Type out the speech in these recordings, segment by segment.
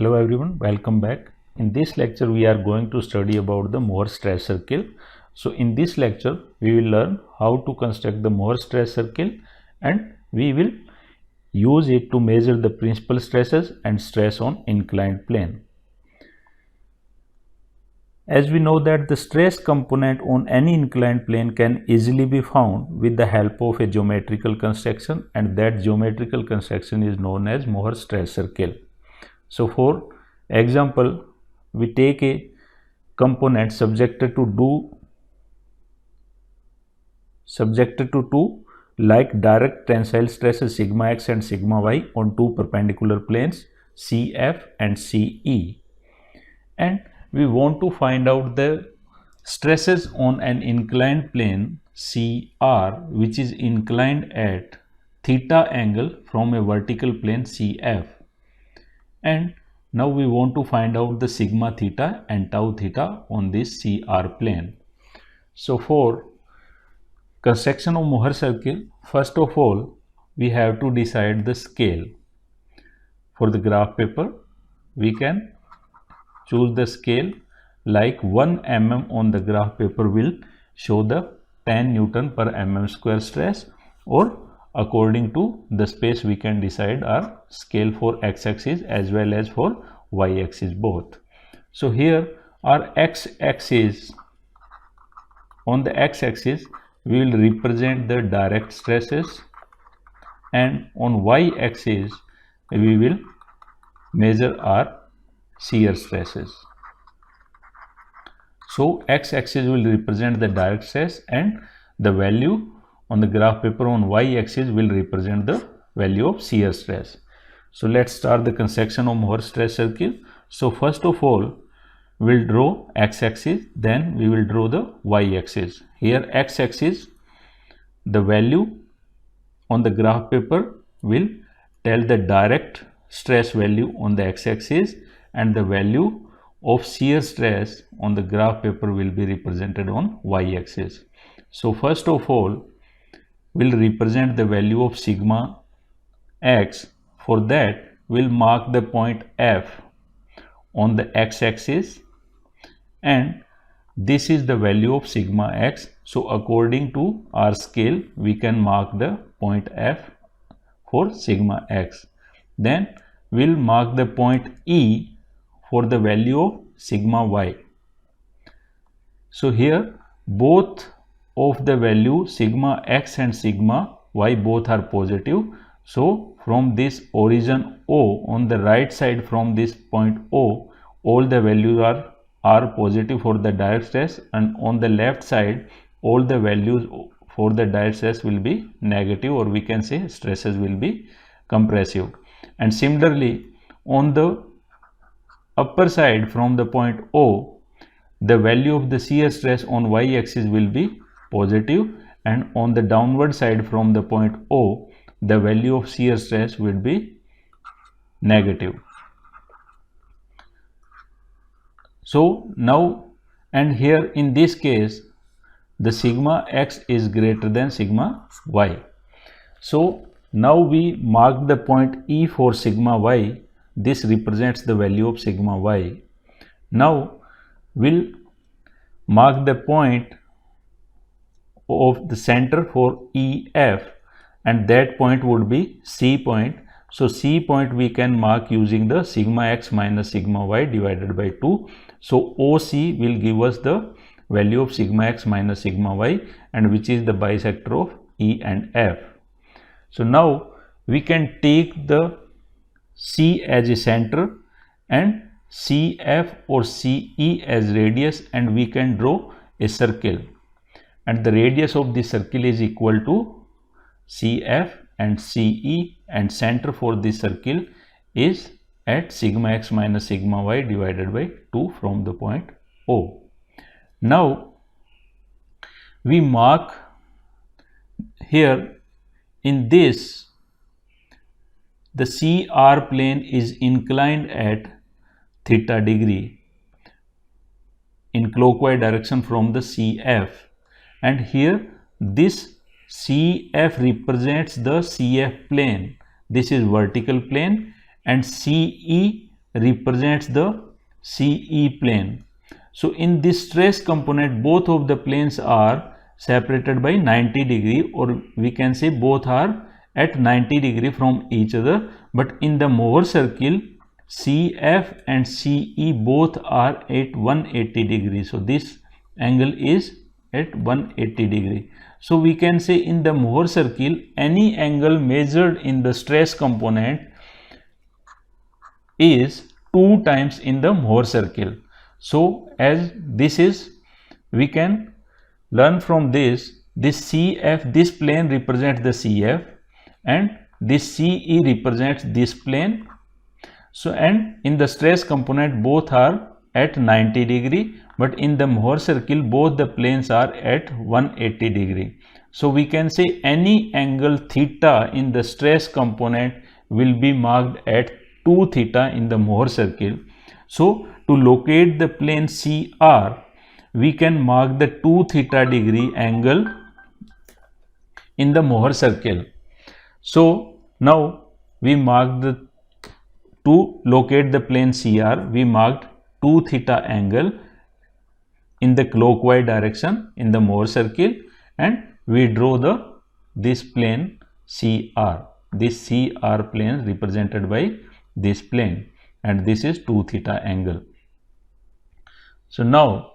Hello everyone, welcome back. In this lecture we are going to study about the Mohr stress circle. So in this lecture we will learn how to construct the Mohr stress circle and we will use it to measure the principal stresses and stress on inclined plane. As we know that the stress component on any inclined plane can easily be found with the help of a geometrical construction, and that geometrical construction is known as Mohr stress circle. So for example, we take a component subjected to two like direct tensile stresses sigma x and sigma y on two perpendicular planes CF and CE, and we want to find out the stresses on an inclined plane CR which is inclined at theta angle from a vertical plane CF. And now we want to find out the sigma theta and tau theta on this CR plane. So for construction of Mohr circle, first of all we have to decide the scale. For the graph paper we can choose the scale like 1 mm on the graph paper will show the 10 Newton per mm square stress, or according to the space we can decide our scale for x-axis as well as for y-axis both. So here our x-axis, on the x-axis we will represent the direct stresses, and on y-axis we will measure our shear stresses. So x-axis will represent the direct stress and the value on the graph paper on y-axis will represent the value of shear stress. So let's start the construction of Mohr stress circle. So first of all we'll draw x-axis, then we will draw the y-axis. Here x-axis, the value on the graph paper will tell the direct stress value on the x-axis, and the value of shear stress on the graph paper will be represented on y-axis. So first of all we'll represent the value of sigma x. For that we'll mark the point F on the x-axis, and this is the value of sigma x. So according to our scale we can mark the point F for sigma x. Then we'll mark the point E for the value of sigma y. So here both of the value sigma x and sigma y both are positive. So from this origin O, on the right side from this point O, all the values are positive for the direct stress, and on the left side all the values for the direct stress will be negative, or we can say stresses will be compressive. And similarly on the upper side from the point O, the value of the shear stress on y-axis will be positive, and on the downward side from the point O, the value of shear stress will be negative. So now, and here in this case the sigma x is greater than sigma y. So now we mark the point E for sigma y. This represents the value of sigma y. Now we'll mark the point of the center for EF, and that point would be C point. So C point we can mark using the sigma x minus sigma y divided by 2. So OC will give us the value of sigma x minus sigma y, and which is the bisector of E and F. So now we can take the C as a center and CF or CE as radius, and we can draw a circle, and the radius of the circle is equal to CF and CE, and center for this circle is at sigma x minus sigma y divided by 2 from the point O. Now we mark here in this the CR plane is inclined at theta degree in clockwise direction from the CF, and here this CF represents the CF plane. This is vertical plane, and CE represents the CE plane. So in this stress component, both of the planes are separated by 90 degree, or we can say both are at 90 degree from each other. But in the Mohr circle, CF and CE both are at 180 degree. So this angle is at 180 degree. So we can say in the Mohr circle, any angle measured in the stress component is 2 times in the Mohr circle. So as this is, we can learn from this CF, this plane represents the CF, and this CE represents this plane. So and in the stress component both are at 90 degree, but in the Mohr circle both the planes are at 180 degree. So we can say any angle theta in the stress component will be marked at 2 theta in the Mohr circle. So to locate the plane CR, we can mark the 2 theta degree angle in the Mohr circle. So now we mark to locate the plane CR, we marked 2 theta angle in the clockwise direction in the Mohr circle, and we draw this plane CR. This CR plane represented by this plane, and this is 2 theta angle. So now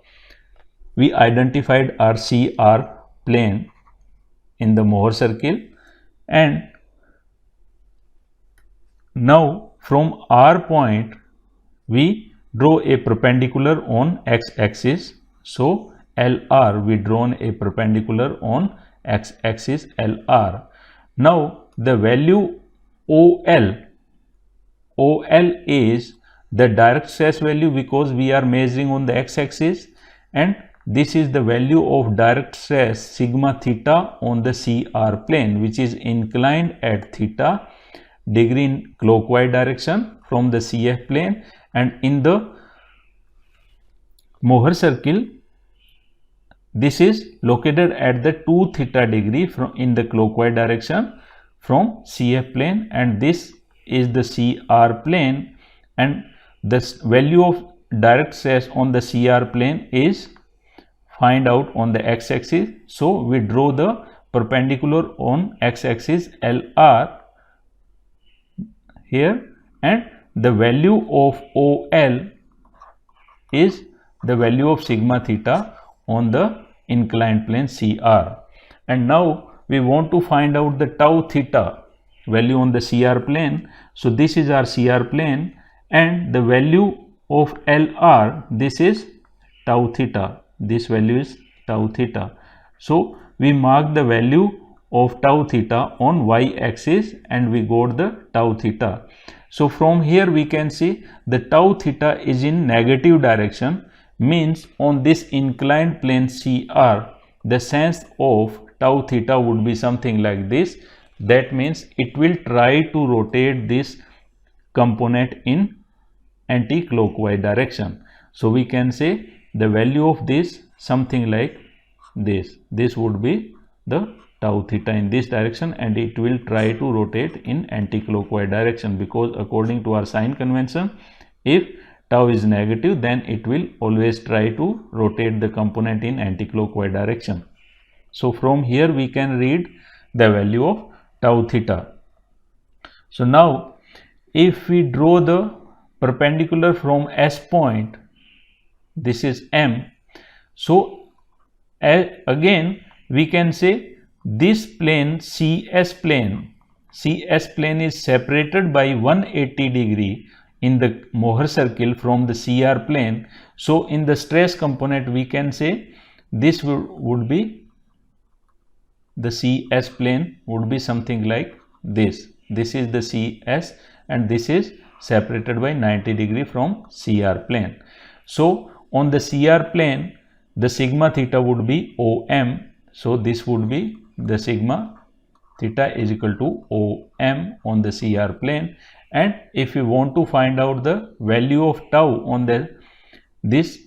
we identified our CR plane in the Mohr circle, and now from R point we draw a perpendicular on x-axis. So LR, we drawn a perpendicular on x-axis LR. Now the value OL is the direct stress value because we are measuring on the x-axis, and this is the value of direct stress sigma theta on the CR plane, which is inclined at theta degree in clockwise direction from the CF plane, and in the Mohr circle this is located at the 2 theta degree from in the clockwise direction from CF plane, and this is the CR plane, and the value of direct stress on the CR plane is find out on the x-axis. So we draw the perpendicular on x-axis LR here, and the value of OL is the value of sigma theta on the inclined plane CR. And now we want to find out the tau theta value on the CR plane. So this is our CR plane, and the value of LR, this is tau theta, this value is tau theta. So we mark the value of tau theta on y-axis, and we got the tau theta. So from here we can see the tau theta is in negative direction, means on this inclined plane CR the sense of tau theta would be something like this. That means it will try to rotate this component in anti-clockwise direction. So we can say the value of this something like this. This would be the tau theta in this direction, and it will try to rotate in anti-clockwise direction, because according to our sign convention, if tau is negative, then it will always try to rotate the component in anti-clockwise direction. So from here we can read the value of tau theta. So now if we draw the perpendicular from S point, this is M. So again we can say this plane CS plane is separated by 180 degree in the Mohr circle from the CR plane. So in the stress component we can say this would be the CS plane would be something like this. This is the CS, and this is separated by 90 degree from CR plane. So on the CR plane the sigma theta would be OM. So this would be the sigma theta is equal to OM on the CR plane. And if you want to find out the value of tau on this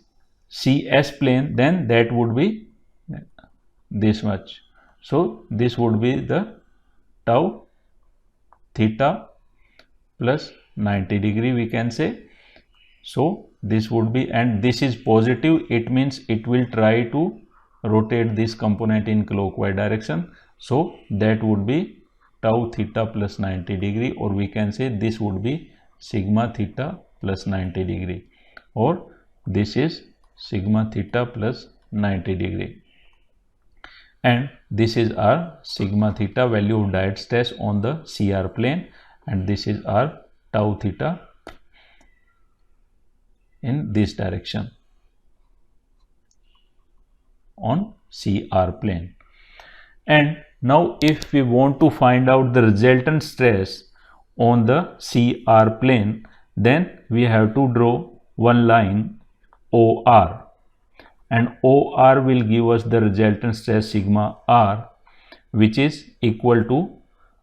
CS plane, then that would be this much. So this would be the tau theta plus 90 degree we can say. So this would be, and this is positive, it means it will try to rotate this component in clockwise direction. So that would be tau theta plus 90 degree, or we can say this would be sigma theta plus 90 degree, or this is sigma theta plus 90 degree. And this is our sigma theta, value of direct stress on the CR plane, and this is our tau theta in this direction on CR plane. And now if we want to find out the resultant stress on the CR plane, then we have to draw one line OR, and OR will give us the resultant stress sigma R, which is equal to,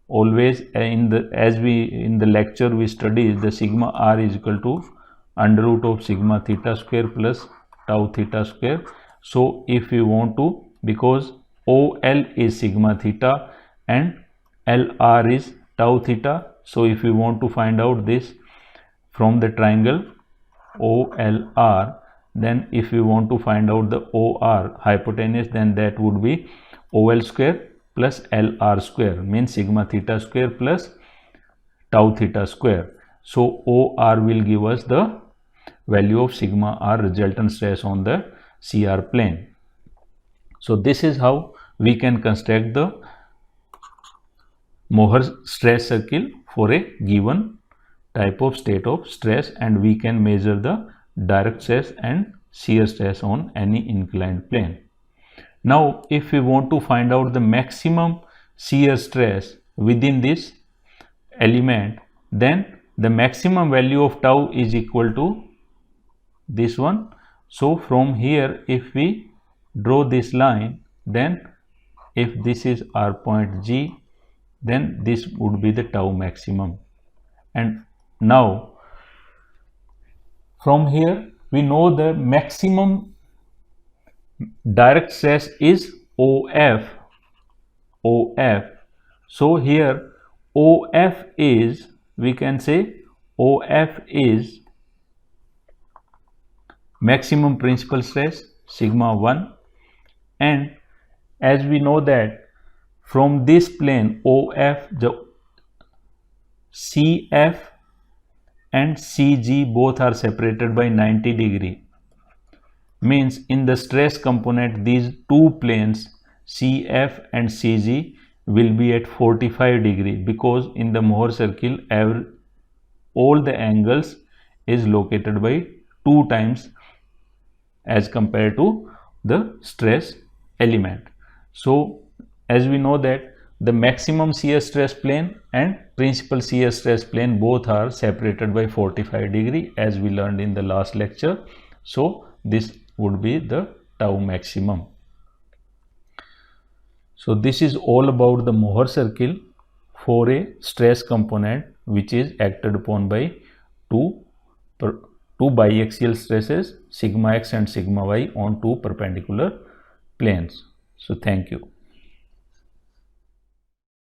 always in the lecture we studied, the sigma R is equal to under root of sigma theta square plus tau theta square. So if we want to, because OL is sigma theta and LR is tau theta, so if we want to find out this from the triangle OLR, then if we want to find out the OR hypotenuse, then that would be OL square plus LR square, means sigma theta square plus tau theta square. So OR will give us the value of sigma R, resultant stress on the CR plane. So this is how we can construct the Mohr stress circle for a given type of state of stress, and we can measure the direct stress and shear stress on any inclined plane. Now if we want to find out the maximum shear stress within this element, then the maximum value of tau is equal to this one. So from here, if we draw this line, then if this is our point G, then this would be the tau maximum. And now from here we know the maximum direct stress is OF. So here OF is, we can say OF is maximum principal stress sigma 1, and as we know that from this plane OF, the CF and CG both are separated by 90 degree, means in the stress component these two planes CF and CG will be at 45 degree, because in the Mohr circle all the angles is located by 2 times as compared to the stress element. So as we know that the maximum shear stress plane and principal shear stress plane both are separated by 45 degree, as we learned in the last lecture. So this would be the tau maximum. So this is all about the Mohr circle for a stress component which is acted upon by two biaxial stresses sigma x and sigma y on two perpendicular planes. So thank you.